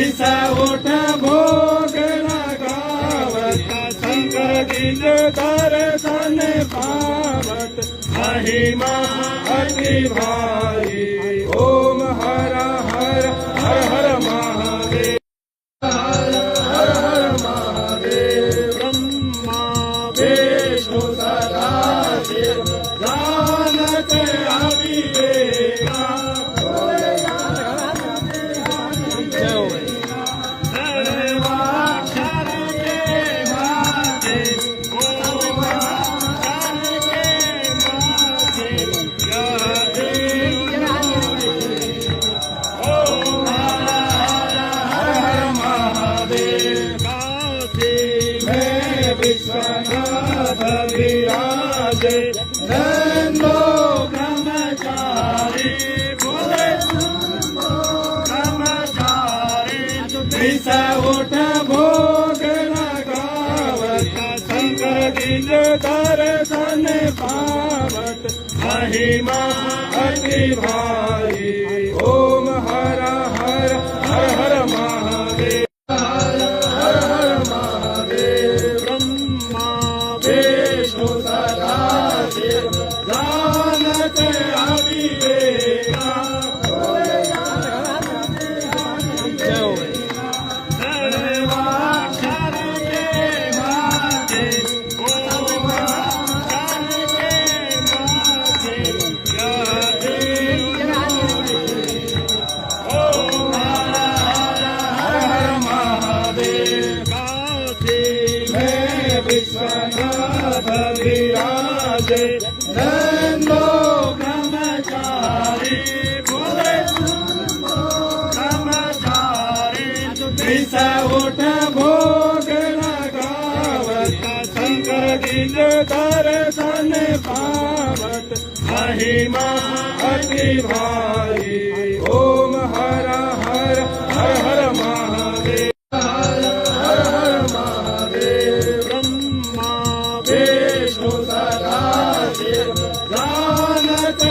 ऐसा उठ भोग लगावत शंकर दिल दर्शन पावत महिमा अति भारी। ओम हर हर हर हर महादेव हर हर हर महादेव। ब्रह्मा विष्णु सदाशिव जानत अविवेका विश्वनाथ विराजे नंदो ब्रह्मचारी बोले ब्रह्मचारी। ऐसा उठ भोग लगावत शंकर दिल दर्शन पावत महिमा अति भारी। ओम हर हर हर हर महादेव हर हर हर महादेव। विष्णु सदाशिव जानत अविवेका सर्वाक्षर के माते ओमकार के माते ओम हर हर हर महादेव। विश्वनाथ विराजे नंदो ब्रह्मचारी बोले ब्रह्मचारी। ऐसा उठ भोग लगावत शंकर दिल दर्शन पावत महिमा अति भारी। ओम हर हर हर हर महादेव हर हर हर महादेव। विष्णु सदाशिव जानत